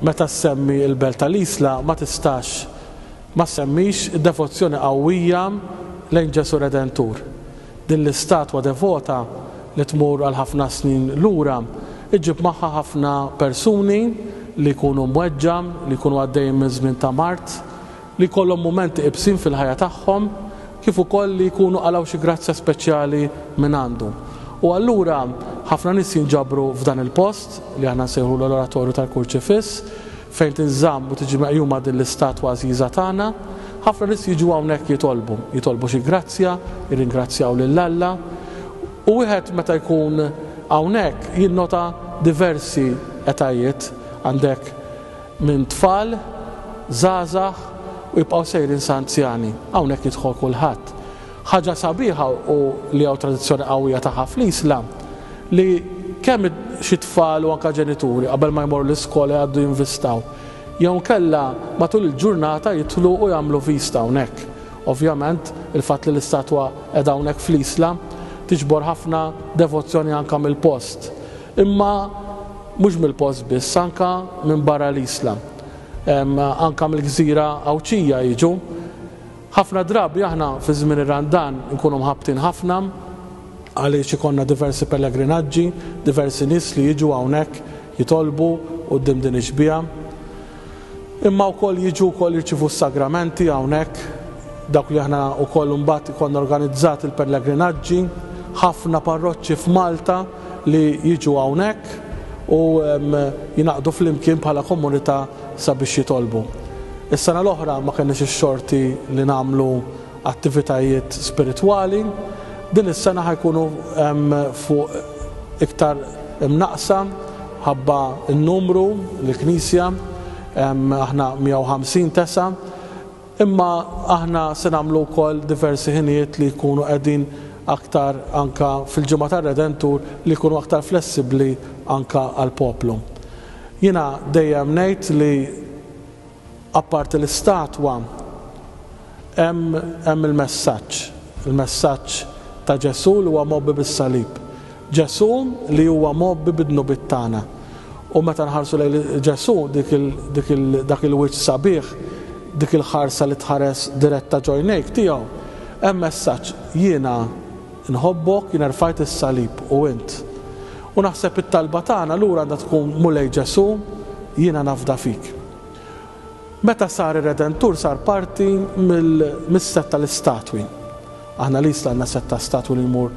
meta semmi l-Belt tal-Isla ma tistax ma semmix devozzjoni qawwija lejn Ġesu Redentur. Din l-istatwa devota li tmur għal ħafna snin lura iġib magħha ħafna persuni li jkunu mweġġa, li jkunu għaddejjin minn żmien ta' Mart, li jkollhom mumenti qibsin fil-ħajja tagħhom, kif ukoll li jkunu għalaw xi grazzja speċjali minn għandu. U allura ħafna nies jinġabru f'dan il-post li aħna nsejħu l-oratorju tal-Kurċifiss fejn tinżamm u tiġi meqjuma din l-istatwa għażiża tagħna, ħafna nies jiġu hawnhekk jitolbu xi grazzja, jirringrazzjaw lil Alla. U wieħed meta jkun hawnhekk jinnota diversi etajiet, għandek minn tfal, żgħażagħ u jibqgħu sejrin sa anzjani. Hawnhekk jidħol kulħadd. Ħaġa sabiħa u li hawn tradizzjoni qawwija tagħha fl-Isla li kemm xi tfal u anke ġenituri qabel ma jmorru l-iskola għaddu jinvistaw. Jew kellha matul il-ġurnata jidħlu u jagħmlu vista hawnhekk. Ovvjament il-fatt li l-istatwa qiegħda hawnhekk fl-Isla tiġbor ħafna devozzjoni anke mill-post. Imma mhux mill-post biss, anke minn barra l-Isla. Anke mill-Gżira Awċija jiġu. Ħafna drabi aħna fi żmien ir-Randan nkunu mħabbtin ħafna għaliex ikollna diversi pellegrinaġġi, diversi nies li jiġu hawnhekk jitolbu quddiem din ix-xbieħ. Imma wkoll jiġu wkoll jirċievu s-sagramenti hawnhekk, dak li aħna wkoll imbagħad ikollna organizzat il-pellegrinaġġi, ħafna parroċċi f'Malta li jiġu hawnhekk u jingħaqdu flimkien bħala komunità sabiex jitolbu. Is-sena l-oħra ma kenniex ix-xorti li nagħmlu attivitajiet spiritwali, din is-sena ħajkunu fuq iktar imnaqsa ħabba n-numru l-Knisja, aħna 150 tesa, imma aħna se nagħmlu wkoll diversi ħinijiet li jkunu qegħdin aktar anka fil-Ġimgħa tar-Redentur li jkunu aktar flessibbli anka għall-poplu. Jiena dejjem ngħid li apparti l-istatwa hemm il-messaġġ ta' Ġesu li huwa mobbi bis-salib. Ġesu li huwa mobbi bid-dnubiet tagħna. U meta nħarsu lejn Ġesu dak il-wiċċ sabiħ, dik il-ħarsa li tħares diretta ġojnejk tiegħu, hemm messaġġ jiena nħobbok, jiena rfajt is-salib u int. U naħseb it-talba tagħna lura għandha tkun mulej Ġesu, jiena nafda fik. Meta sar ir-Redentur sar parti mis-set tal-istatwi. Aħna l-Isla għandna set ta' statwi li jmur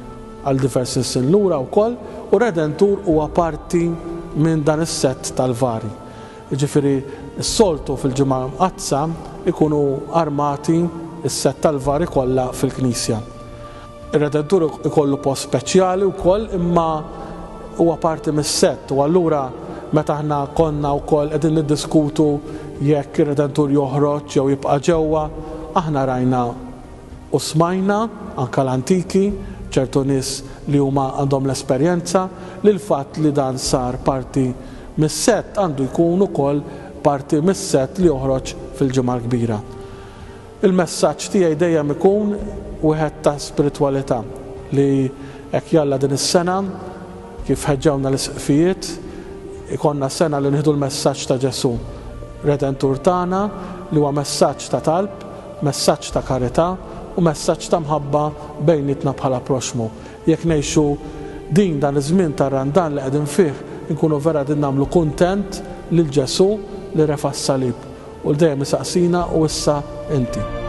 għal diversi sin lura wkoll u Redentur huwa parti minn dan is-set tal-vari. Jiġifieri s-soltu fil-ġimgħa mqazza ikunu armati is-set tal-vari kollha fil-Knisja. Ir-Redentur ikollu post speċjali wkoll imma huwa parti mis-set u allura meta aħna konna wkoll qegħdin niddiskutu jekk ir-Redentur joħroġ jew jibqa' ġewwa, aħna rajna u smajna anke l-antiki ċertu nies li huma għandhom l-esperjenza li l-fatt li dan sar parti mis-sett għandu jkun ukoll parti mis-sett li joħroġ fil-ġimgħa l-kbira. Il-messaġġ tiegħi dejjem ikun wieħed ta' spiritwalità li hekk jalla din is-sena kif ħeġġewna l-isqfijiet ikonna sena li nieħdu l-messaġġ ta' Ġesu Redentur tagħna li huwa messaġġ ta' talb, messaġġ ta' karità u messaġġ ta' mħabba bejnietna bħala proxmu. Jekk ngħixu din dan iż-żmien tar-Randan li qegħdin fih inkunu vera din nagħmlu kuntent lil Ġesu li refa' s-salib u l dejjem isaqsina u issa inti.